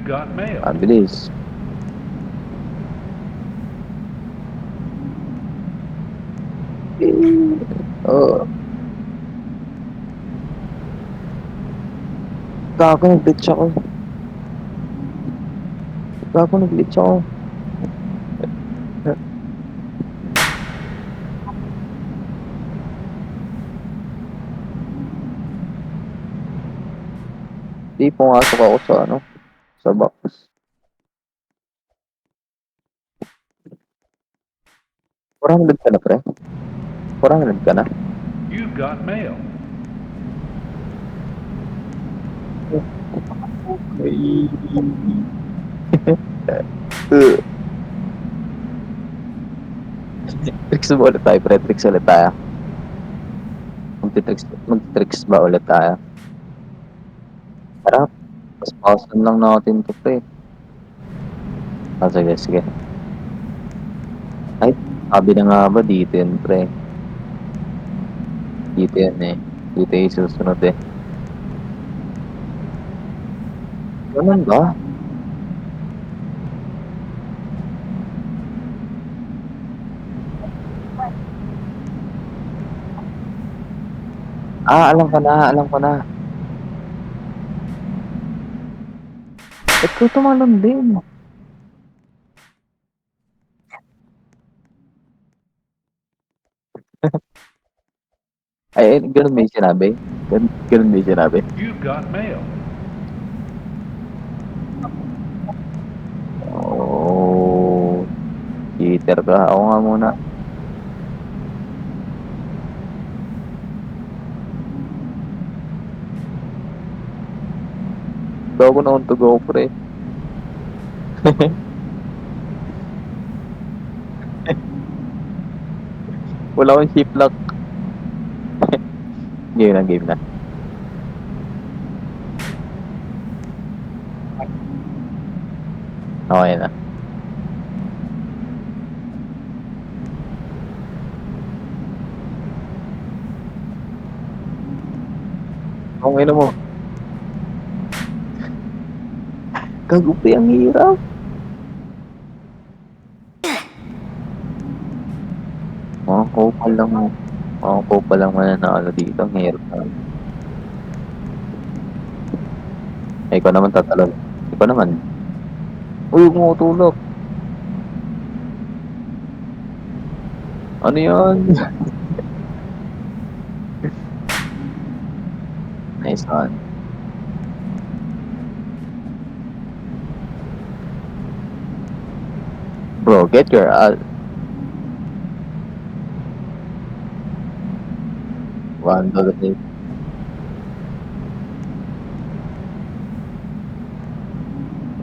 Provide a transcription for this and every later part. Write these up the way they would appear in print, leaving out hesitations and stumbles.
got mail. Ang bilis. Oo. Gago, nag-glitch ako. Gago, nag-glitch ako. Di, pumasok ako sa ano, sa box. 400 ka na, pre? 400 ka na? You've got mail. Tricks ba ulit tayo, pre? Tricks ulit tayo. Mag-tricks ba ulit tayo? Tara, paspasan lang natin to, pre. Ah, sige, sige. Ay, sabi na nga ba dito yun, pre? Dito yan eh. Dito yung susunod eh. Ganun ba? Ah, alam ko na, alam ko na. Ba't ko tumalon din? Ay, ganun ba yung sinabi? Ganun ba yung sinabi? You've got mail. Oh, cheater ka. Ako nga muna. Gago na to go, pre. Wala akong ship lock. Game na, game na. Okay na. Okay na mo. Gago, pre, ang hirap. Mga kupal lang. Mga kupal lang mananalo dito. Ang hirap na. Ay, ikaw naman tatalon. Ikaw naman. Uy, huwag mo tutulog. Ano yan? Nice one. Bro, get your ass. 1, 2, 3.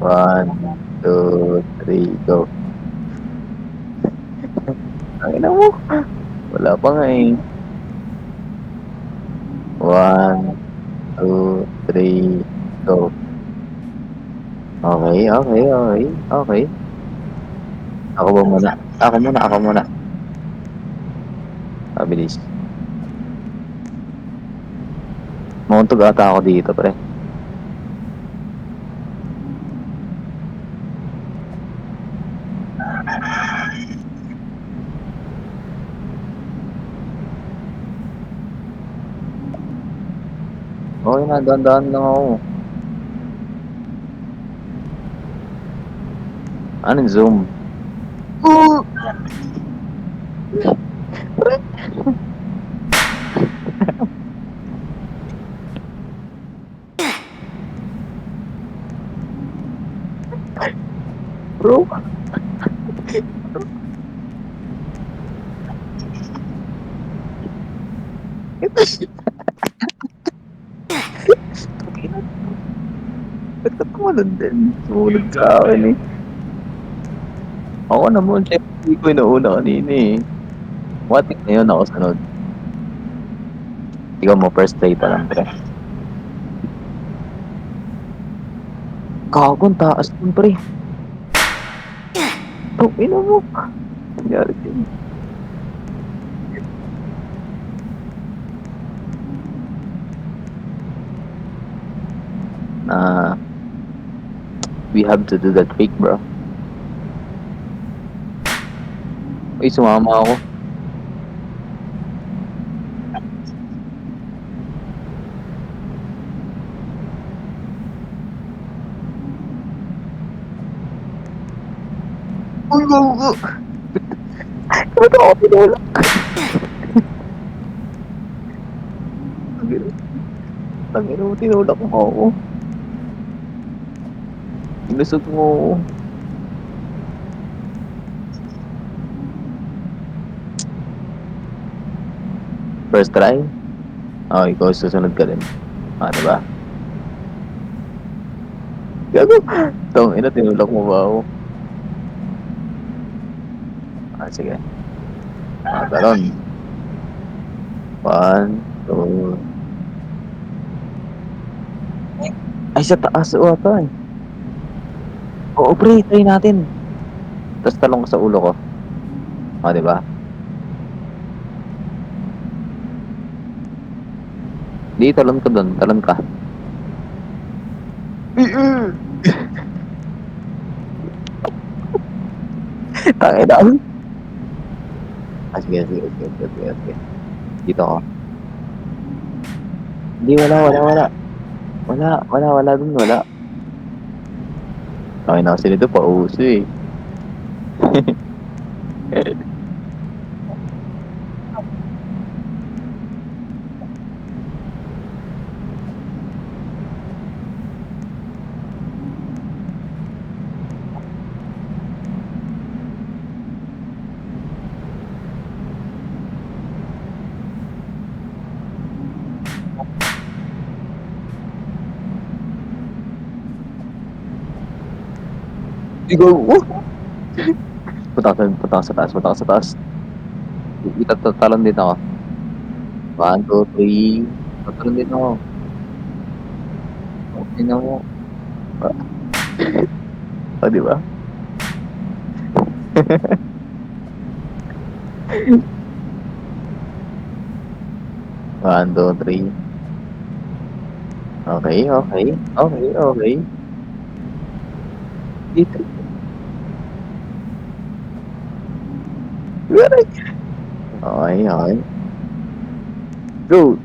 1, 2, 3, go. Ang ina mo. Wala pa nga eh. 1, 2, 3, go. Okay, okay, okay. Okay. Ako ba muna? Ako muna, ako muna. Mabilis. Mauntog ata ako dito, pre. Okay na, dahan-dahan lang ako. Anong zoom? Bro. Ba't ka tumalon din? Sumunod You've sa got akin mail. eh. Ako naman, syempre, hindi ko inuuna kanina eh. Watik na yun ako sunod. Ikaw mo, first play pa lang, pre. Gago, ang taas nun, pre. Bro, ina mo. Nangyari din. Na We have to do that trick, bro. Uy, sumama ako. Uy, gago! Ba't ako tinulak? Tangina mo, tinulak mo ako. Inusog mo ako. First try? Oh, ikaw susunod ka din. Ah, diba? Gago! Tangina, tinulak mo ba ako? Ah, sige. Ah, talon. 1, 2. Ay, sa taas o ata eh. Oo, pre, try natin. Tapos talong ko sa ulo ko. Ah, diba? Di, talon ka dun. Talon ka. Tangina. Ah, sige, sige, sige, sige, sige, sige. Dito ako. Hindi, wala. Wala dun, wala. Okay na kasi nito, pauso eh. Ikaw, punta ka sa taas. Itatalon din ako. 1, 2, 3. Tatalon din ako. Tingnan mo. Ah, di ba? 1, 2, 3. Okay. Dito. Okay. Go!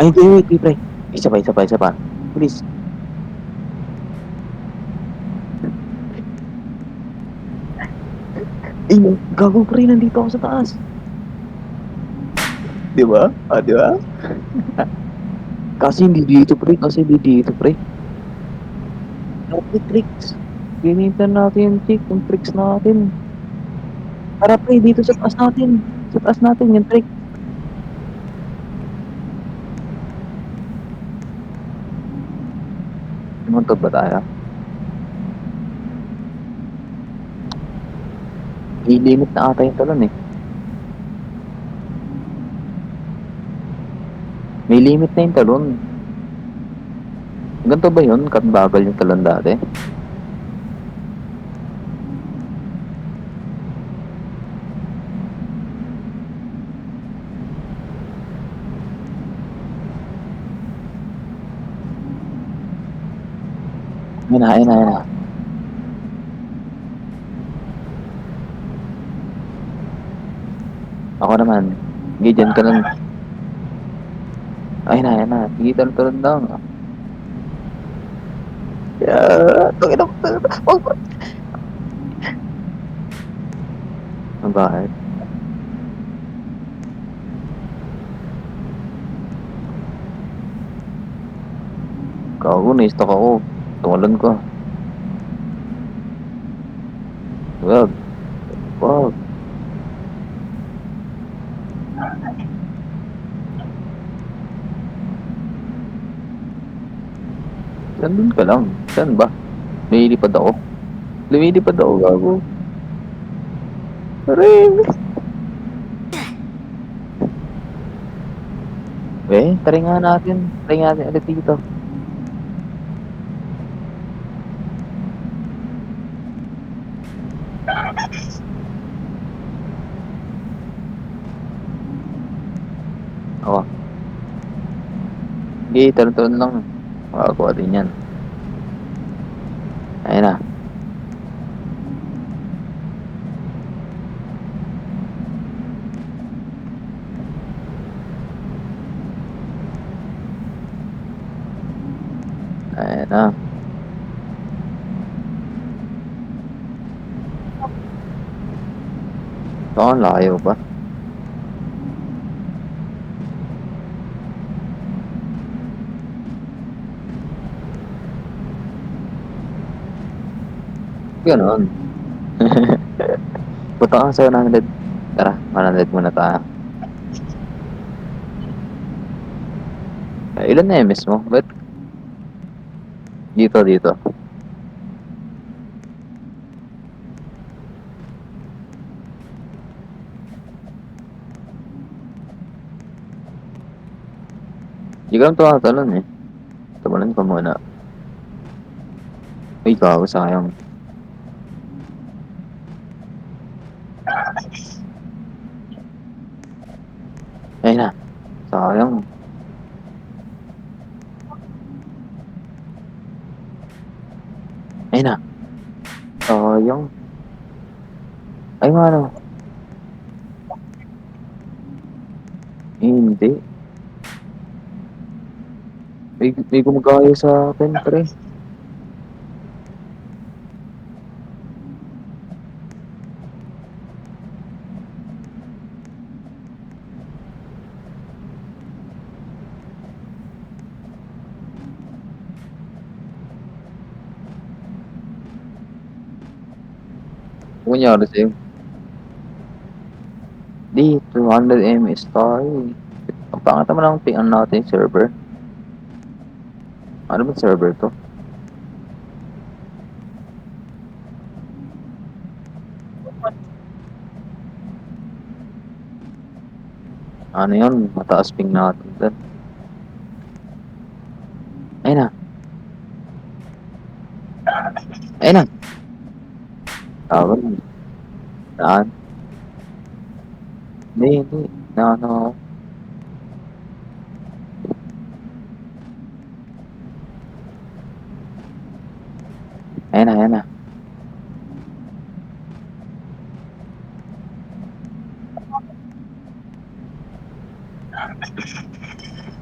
Ay, wait, pre. Isa pa. Please. Ay, gago pre, nandito ako sa taas. Di ba? Ah, di ba? Kasi hindi dito, pre. Dapat tricks. Gamitan natin yung tricks natin. Tara, pre, dito sa taas natin. Yung trick. Umuntog ba tayo? I-limit na ata yung talon eh. May limit na yung talon. Ganito ba yun? Bagal yung talon dati? Ayun na. Ako naman. Sige, dyan ka lang. Ayun na. Sige, talon lang. Tungin ako. Ang bakit? Gago, na-stuck ako. Tumalon ko. Wag. Nandun ka lang. Saan ba? Lumilipad ako, gago. Ring! Try nga natin ulit dito. Ako. Sige, talon-talon lang. Makakakuha din yan. Ayun na. Ayun na. Saan layo ba? Ganon. Punta ka sa 100. Tara, 100 muna tayo. Ilan na MS mo? Ba't? Dito. Hindi ka lang tumatalon eh. Tumalon ka muna. Ay, gago, sayang. Ayun na. Sayang. Ayun na. Sayang. Ay, mano. Hindi. May gumagaya sa akin, pre. Ano nangyari sa'yo? Di, 200 MS tayo eh. Ang pangit naman ang ping natin server. Ano ba server to? Ano yun? Mataas ping natin dun. Ayun na. Ayun na. Tawag na. Saan? Hindi. Naano ako. Ayun na.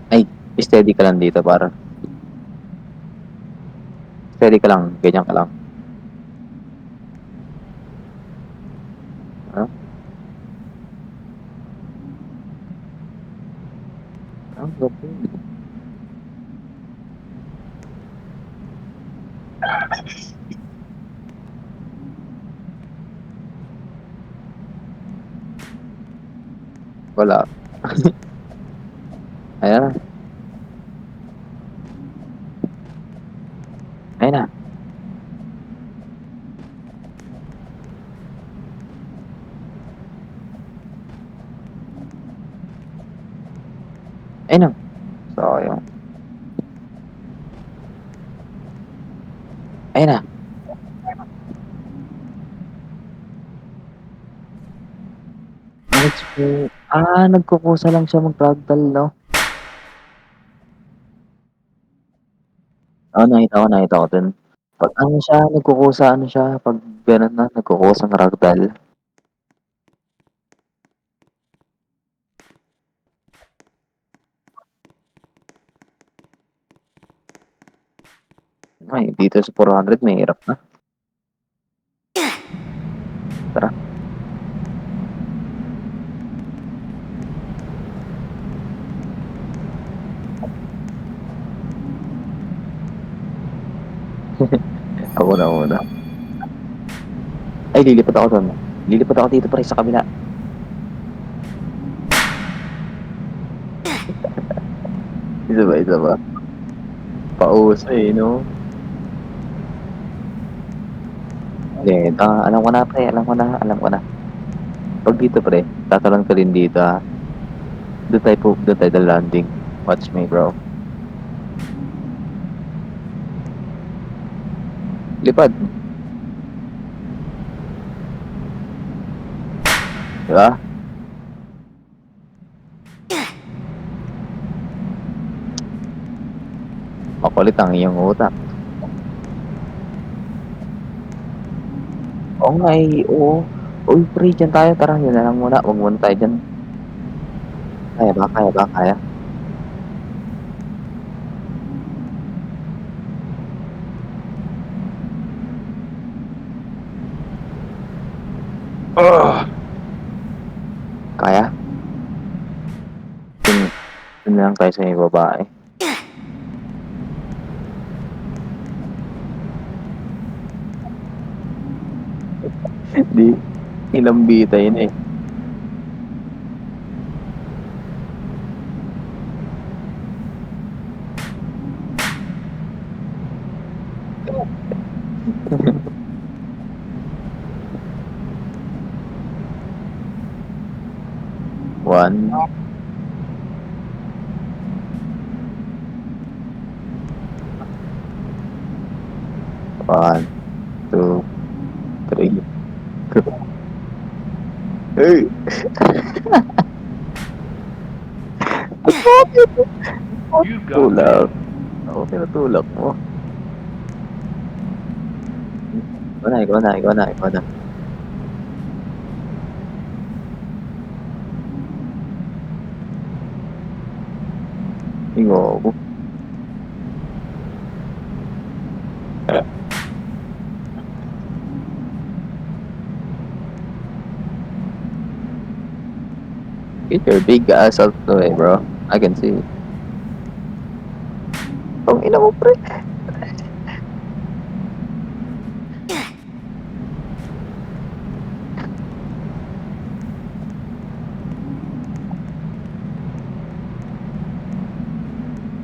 Ay, steady ka lang dito para. Steady ka lang. Ganyan ka lang. Ano? Ang gabi. Wala. Ayun na. Ayun na. Ayun na. Sayang. Ayun na. Nagkukusa lang siya mag-ragdoll, no? Oo, nakita ko din. Pag ano siya, nagkukusa ano siya, pag gano'n na, nagkukusang ragdoll. Ay, dito sa 400, may hirap na. Tara. Ako na muna. Ay, lilipat ako doon. Lilipat ako dito pre sa kabila. Isa ba? Pauso eh, no? Hindi, alam ko na pre, alam ko na. Pag dito pre, tatalon ka din dito ha. Doon tayo the landing. Watch me bro. Lipad. Di ba? Makulit ang iyong utak. Oo nga eh, oo. Uy, pre, dyan tayo. Tara, yun na lang muna. Huwag muna tayo dyan. Kaya ba? Kaya ba? Kaya? Ugh. Kaya? Dun, dun na lang tayo sa may babae. Di, inambita yun eh. One, one, two, three. Hey! You've got mail. Tulak. Ako tinutulak mo. Ikaw na, ikaw na, ikaw na, ikaw na. Ikaw ako. Get your big ass out the way, bro. I can see it. Ang ina mo, pre.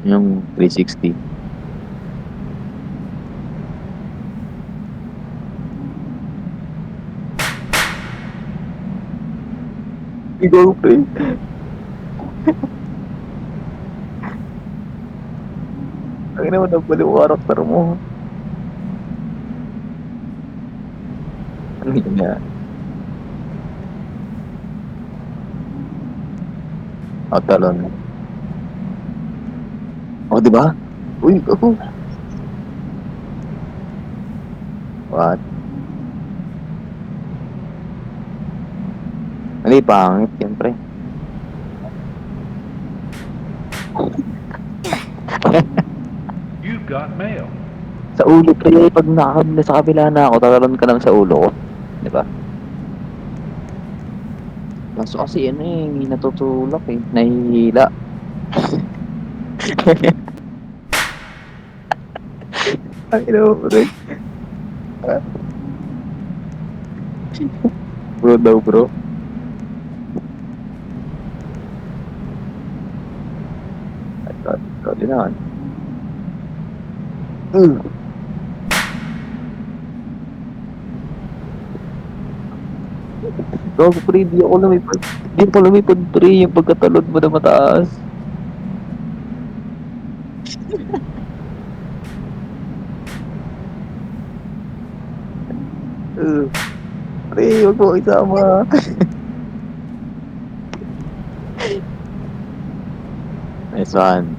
Yung 360. Ikaw, pre. Ang ina mo, nabaliw ang karakter mo. Ano yun nga? O, talon. O, di ba? Uy, ako. What? Hindi, pangit yan, pre. You've got mail. Sa ulo, pre. Pag sa kabila na ako, tatalon ka lang sa ulo ko. Di ba? Kaso kasi ano eh, hindi natutulak eh. Nahihila. Ang ina mo, pre. Bro daw, bro. Sorry naman. Gago, pre, di ako lumipad. Di ako lumipad, pre, yung pagkatalon mo na mataas. Pre, huwag mo isama. Nice one.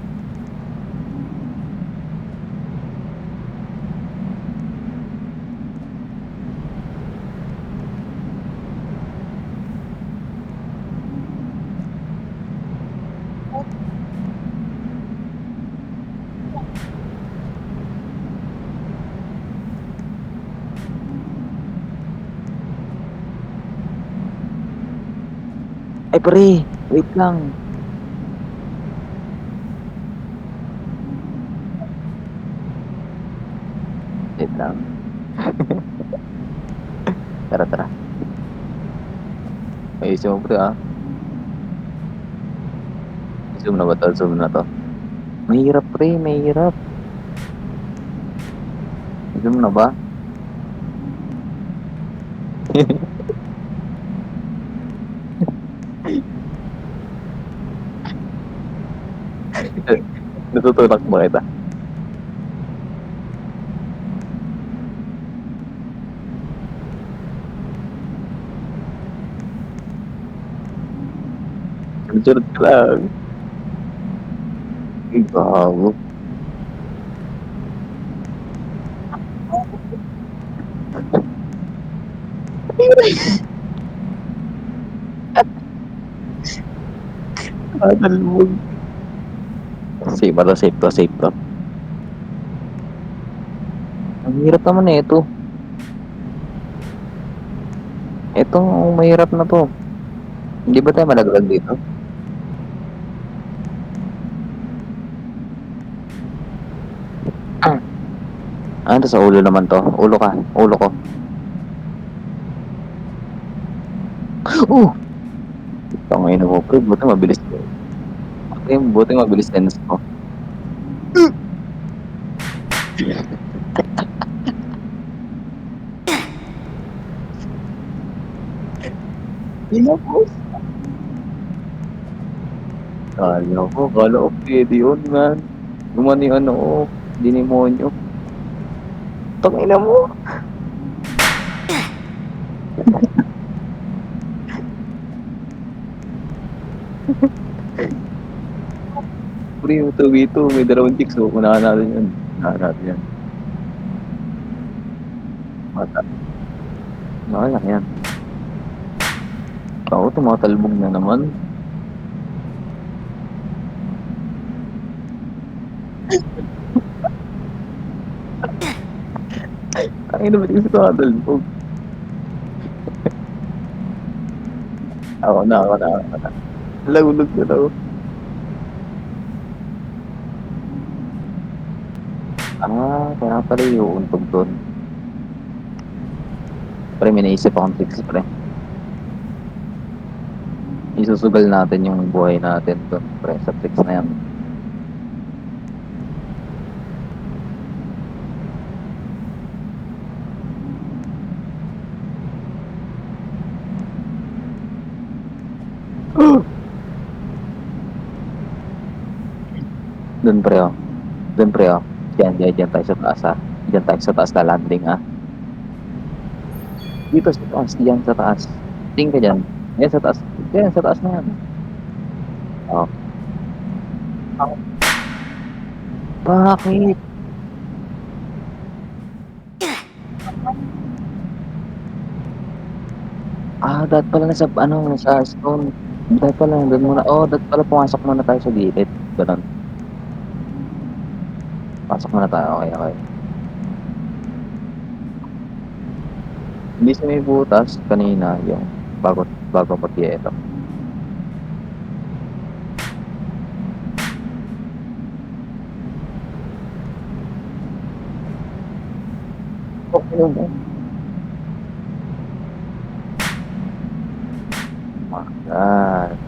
Ay, pre, wait lang. Wait lang. Tara, tara. Ay, zoom, pre, ah. Zoom na ba to? Zoom na to. Mahirap, pre, mahirap. Zoom na ba? Natutulak ba kita? Sunod ka lang. Ay, gago. Tatalbog. Safe ba 'to, safe 'to, safe 'to. Ang hirap naman nito. Itong mahirap na 'to. Hindi ba tayo malaglag dito? Ano 'to, sa ulo naman 'to? Ulo ka, ulo ko. Tangina mo pre, buti mabilis sense mo. Tinapos. Kala ko puwede yun man. Gumano yung ano ko, dinimonyo. Tangina mo. Pre, yung 2v2 may dalawang chicks oh, unahan natin yun. Unahan natin yan. Mata. Okay lang yan. Ako tumatalbog na naman. Tangina ba't kasi tumatalbog? Ako na. Nahulog na ako. Kaya pala iuuntog dun. Pre, may naisip akong tricks pre. Isusugal natin yung buhay natin dun pre sa tricks na yan. Dun pre oh. Dun pre oh. Diyan tayo sa taas ah. Diyan tayo sa taas na landing ah. Dito sa taas, diyan sa taas. Tingin ka dyan. Yan sa taas. Yan sa taas na yan. Oh. Bakit? Dapat pala nasa ano, nasa stone. Dapat pala nandun muna. Dapat pala pumasok muna tayo sa gilid. Ganun. Pasok muna tayo. Okay. Hindi sa may butas kanina yung bago mag-yelo. Okay mo. Oh my God.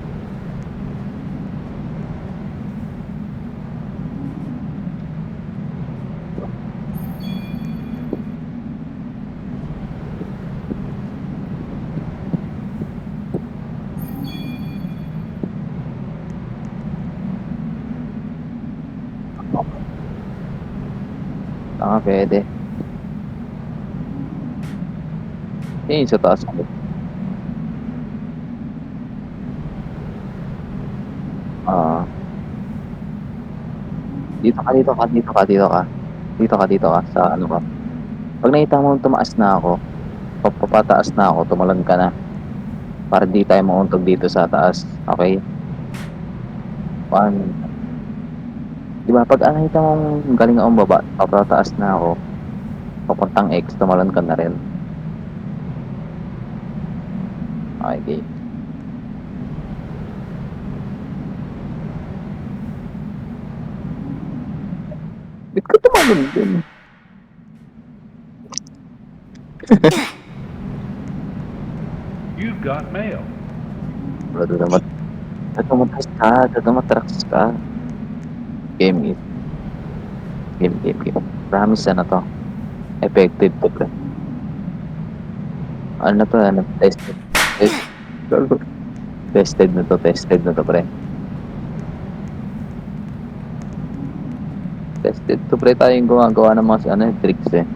Pwede. Yung sa taas ko. Dito ka sa ano ka. Pag nakita mo tumaas na ako, papataas na ako, tumalon ka na. Para di tayo mauntog dito sa taas. Okay? Di ba? Pag nakita mong galing akong baba, papataas na ako, papuntang X, tumalon ka na rin. Okay. Ba't ka tumalon din? You've got mail. Bro, tumatras ka. Game. Promise na to. Effective to pre. Ano to, tested na to pre. Tested to pre, tayong gumagawa ng mga tricks eh.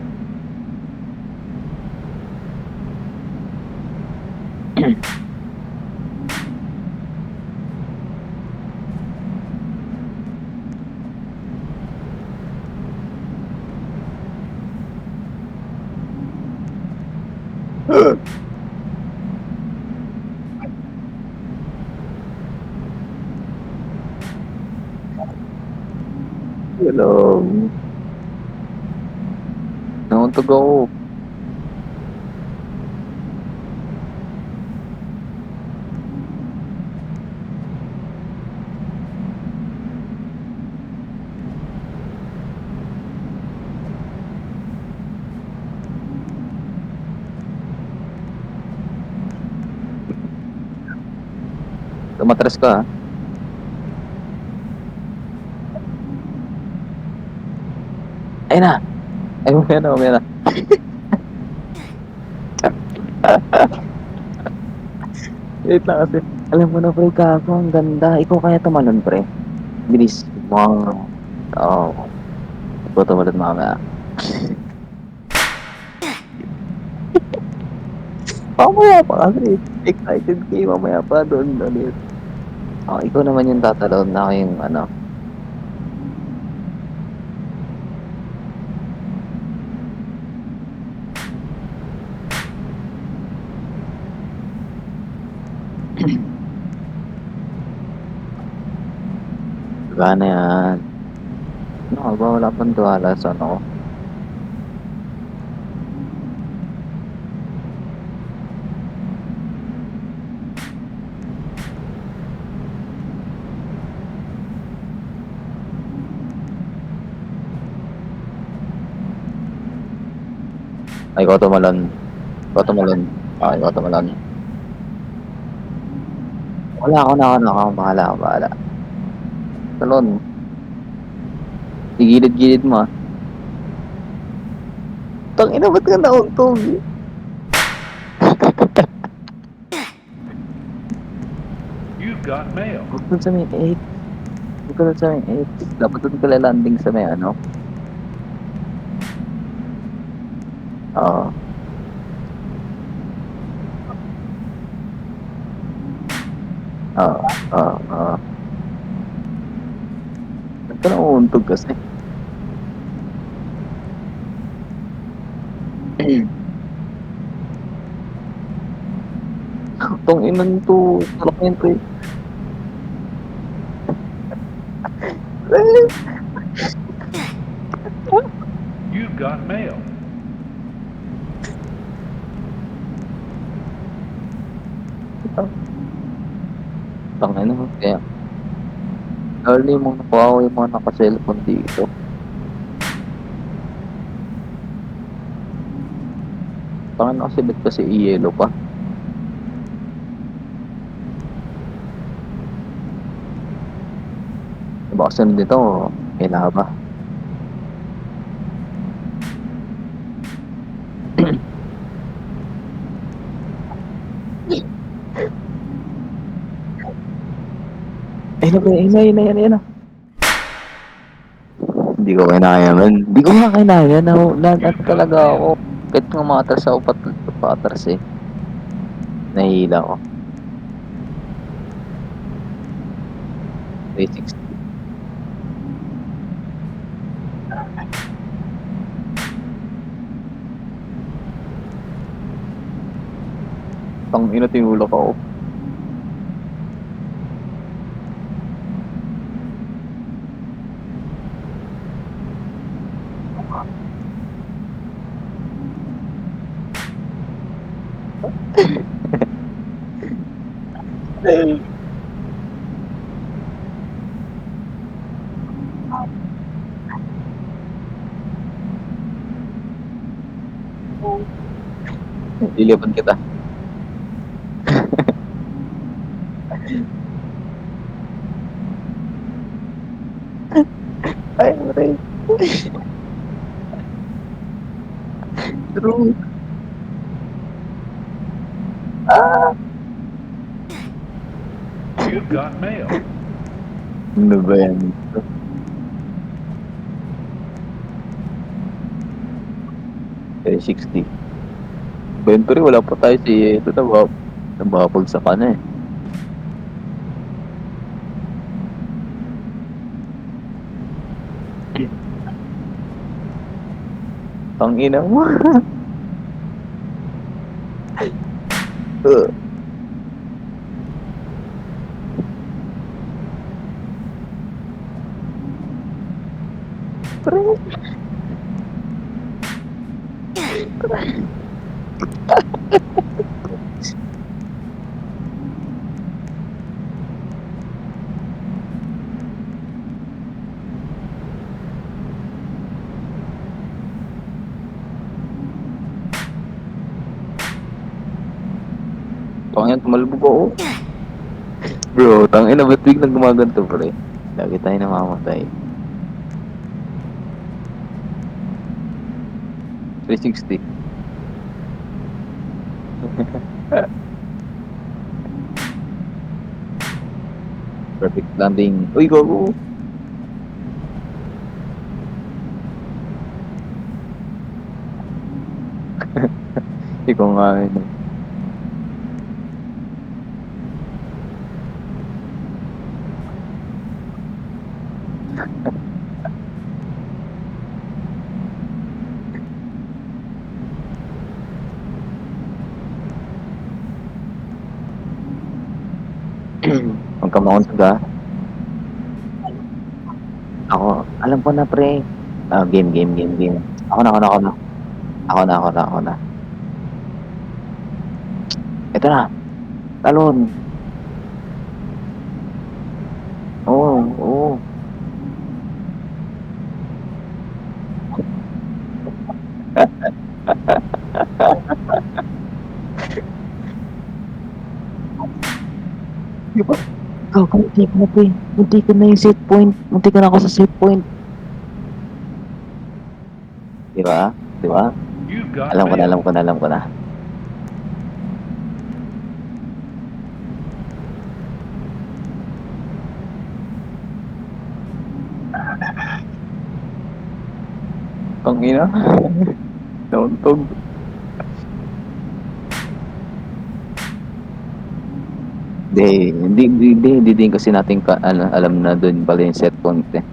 Tulong. Nauntog ako. Tumatras ka, ha? Ayun na! Ay, umaya na, umaya na. Wait lang kasi. Alam mo na, pre, kako, ang ganda. Ikaw kaya tumalon, pre. Bilis. Wow. Oo. Ikaw tumalon mamaya. Mamaya pa kasi. Excited kayo, mamaya pa doon ulit. Oh, ikaw naman yung tatalon na ako yung ano. Gana yan. Ano ka ba? Wala pang tuwala sa ano ko. Ay, ikaw tumalon. Ikaw tumalon. Ah, ikaw tumalon. Wala ako na ako na ako. Bahala ako, bahala. Talon. Gilid-gilid mo, ah. Tangina, ba't ka nauntog? You've got mail. Huwag dun sa may 8. Huwag ka dun sa may 8. Dapat dun ka landing sa may ano. Oo. Oo. Oo. Oo. Ba't ka nauuntog kasi? Tong inan to. Tulak na yun, pre. You've got mail. Tangina mo. Kaya, early mo nakuha ko yung mga naka-cellphone dito. Tangina kasi ba't kasi i-yellow pa? Baka sunod nito, may laba. Ayun na, pre. Ayun na, ayun na, ayun na. Hindi ko kinaya, man. Hindi ko nga kinaya. Ano You've got talaga ako. mail. Kahit nga matras ako, patras eh. Nahihila ko. 360. Tangina, tinulak ako. Lilipan kita. Ay, pre. True. Ah! You've got mail. Ano ba yan? 360. Inventory, wala pa tayo si ito na nababagsak ka na eh. Tangina mo. Pre. Tangina, tumalbog ako. Bro, tangina, ba't biglang gumaganto, pre? Lagi tayo namamatay. 360. Perfect landing. Uy, go! Ikaw nga yun. Huwag ka maunod ka. Ako, alam ko na, pre. Game. Ako na. Ako na. Ito na. Talon. Oo. Di ba? Ikaw, munti ka na, pre. Munti ka na yung set point. Munti ka na ako sa set point. Di ba? You've got Alam mail. ko na. Tangina. Nauntog. Hindi din kasi natin alam na doon pala yung set point eh.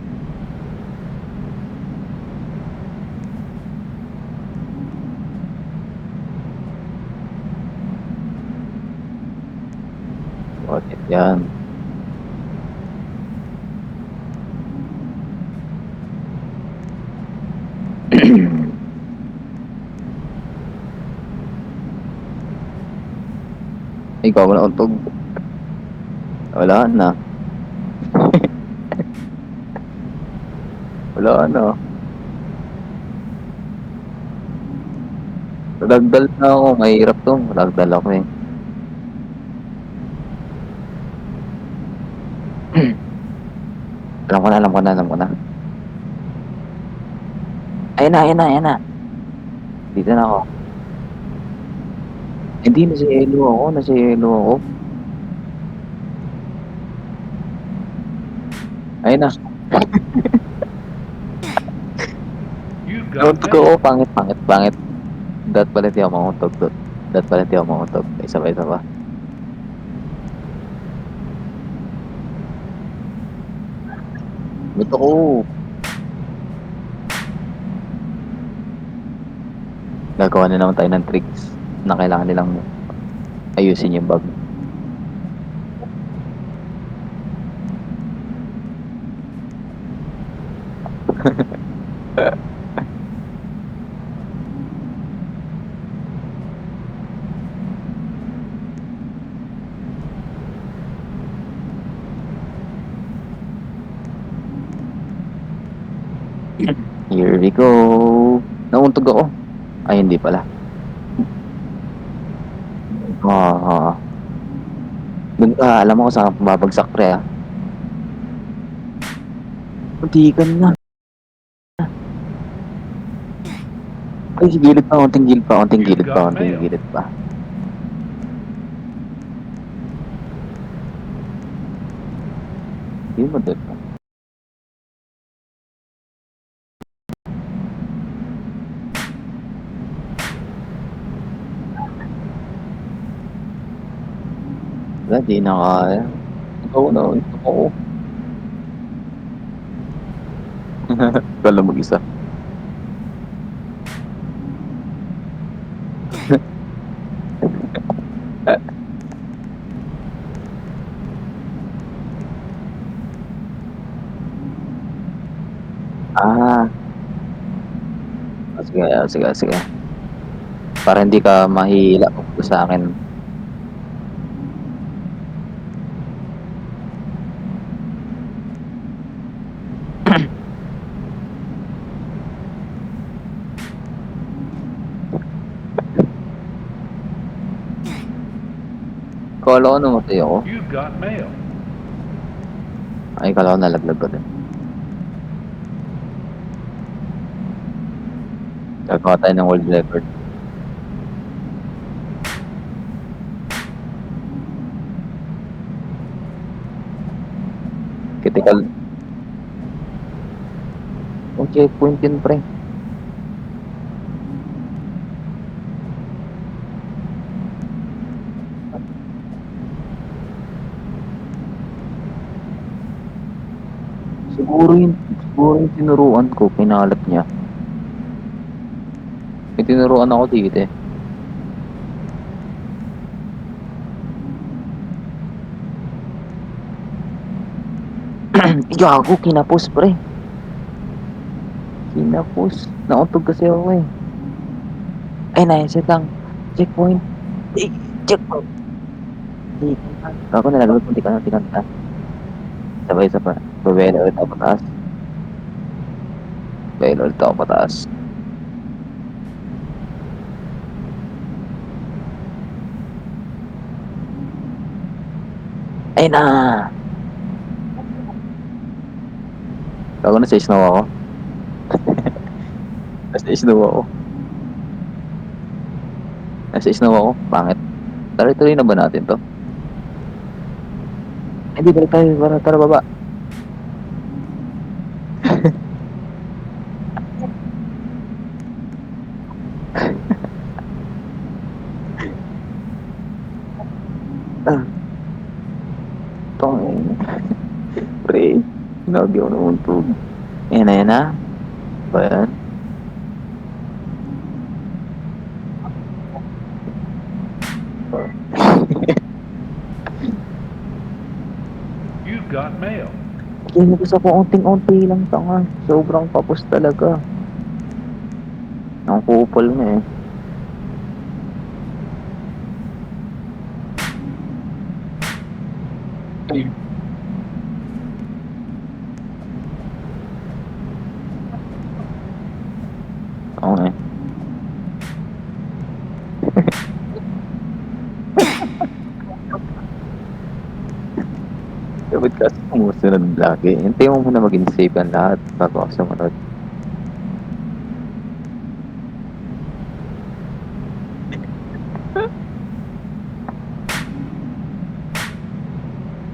Bakit yan? Ikaw wala untog. Wala na. Wala na. Ragdal na ako. Mahirap to. Ragdal ako eh. Alam ko na. Ayun na. Dito na ako. Hindi, nasa yelo ako. Ayun na. You've got Nauntog ako. mail. Pangit. Dat pala di ako mamuntog. Isa pa. Ba't ako? Gagawa na naman tayo ng tricks na kailangan nilang ayusin yung bug. Here we go. Nauntog ako. Ay, hindi pala. Doon ka, alam mo kung saan ka babagsak, pre, ah. Muntikan na. Ay, gilid pa, onting gilid pa. Hindi mo doon. Wala, di na kaya. Ito ako. Kala mag-isa. Ah, Sige, sige, sige. Para hindi ka mahihila papunta sa akin. Kala ko namatay ako. You got mail. Ay, kala ko nalaglag ko din. Gagawa tayo ng world record. Critical. Yung checkpoint yun, pre. Siguro yung tinuruan ko, pinalat niya. May tinuruan ako dito eh. Gago, kinapos pre. Kinapos. Nauntog kasi ako eh. Ay, naiset lang. Checkpoint. Eh, checkpoint. Ako nalaglag kung tikan na. Sabay isa pa. Babela ulit ako pataas. Babela ulit ako pataas. Ay na! Ako na sa snow ako. Nasa snow ako. Nasa snow ako. Pangit. Tuloy na ba natin to? Hindi, balik tayo. Tara, baba. Tong. Pre. Hinagi ako ng untog. Yan na. Ba yan? You got mail. Kinapos ako unting-unti lang tanga. Sobrang kapos talaga. Ang kupal na eh. Okay. Dapat kasi sumusunod lagi. Hintayin mo muna maging safe ang lahat bago ako sumunod.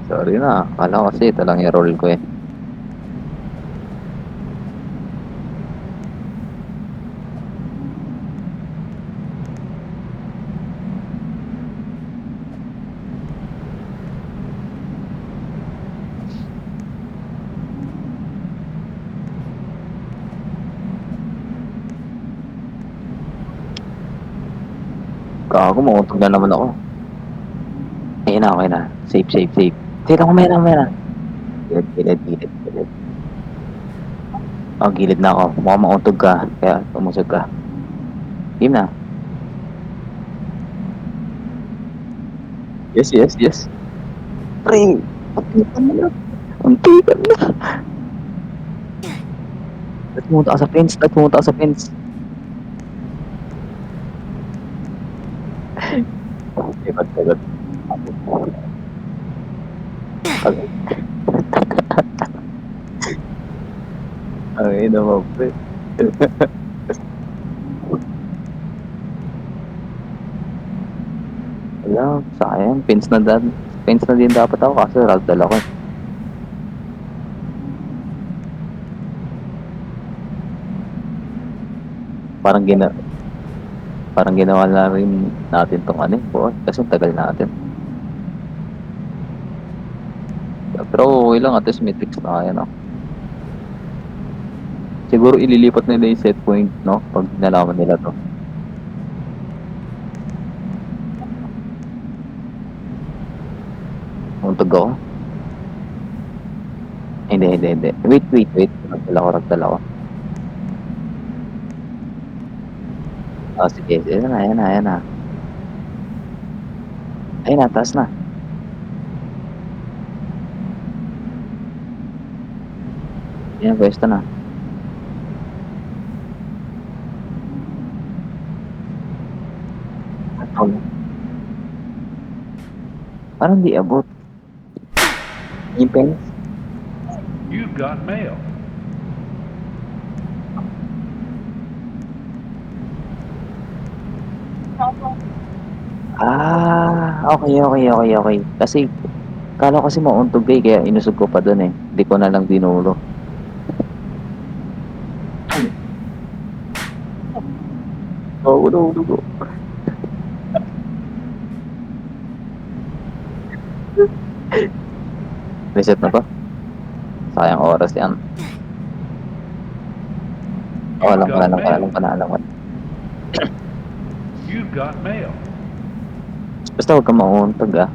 Sorry na. Akala ko kasi ito lang yung role ko eh. Gago, mauntog na naman ako. Ayun na, okay na. Safe. Sige lang, kumera. Gilid. Oh, gilid na ako. Mukhang mauntog ka. Kaya tumusog ka. Game na. Yes. Pre, Untikan na. Tapos pumunta ka sa fence. Sagot. Ay, naman, pre. Wala, sayang. Fence na din dapat ako kasi ragdoll ako. Parang ginawa na rin natin tong ano, kasi tagal natin. Pero okay lang, at least may tricks na kaya, no? Siguro ililipat nila yung set point, no? Pag nalaman nila to. Untog ako? Hindi. Wait. Ragdal ako. Oh, sige. Ayan na, ayan na, ayan na. Ayun na, taas na. Ayan, pwesto na. Ano? Parang di abot. Yung fence? You've got mail. Okay, okay, okay, okay. Kasi, kala ko kasi mauuntog eh, kaya inusog ko pa dun eh. Hindi ko na lang dinulo. Oo, no, no, no. Reset na ba? Sayang oras yan. Oh, You've alam ko na, got alam ko na, mail. alam ko na, alam ko na. You've got mail. Basta huwag kang mauuntog ah.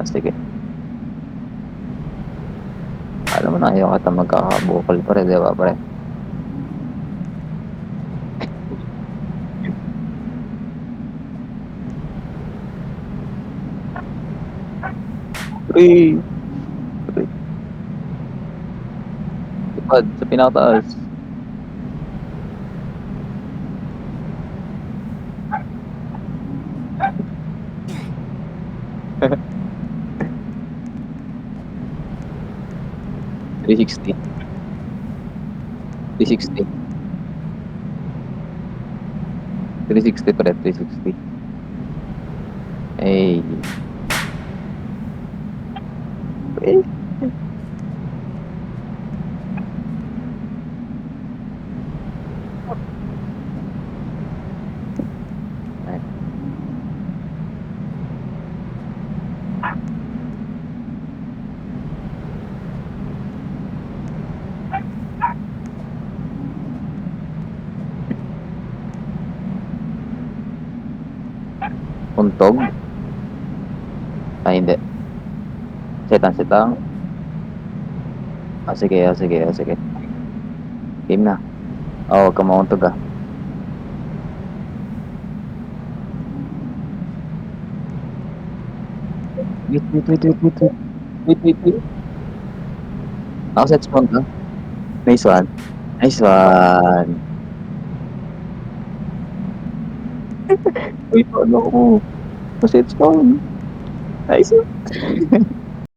Sige. Alam mo na, ayaw ka magkakabukal pa rin, di ba, pre? Uy! Uy! Lipad sa pinakataas. Three sixty. 360. 360 pa rin, 360. Ay. Eh. Untog? Hindi. Setang, setang. Sige, sige, sige. Game na. Huwag ka mauntog ah. Wait, wait, wait, wait, wait, wait. Wait, wait, wait. Set spawn ka. Nice one. Nice one. Wait, ano ako? Set spawn. Nice one.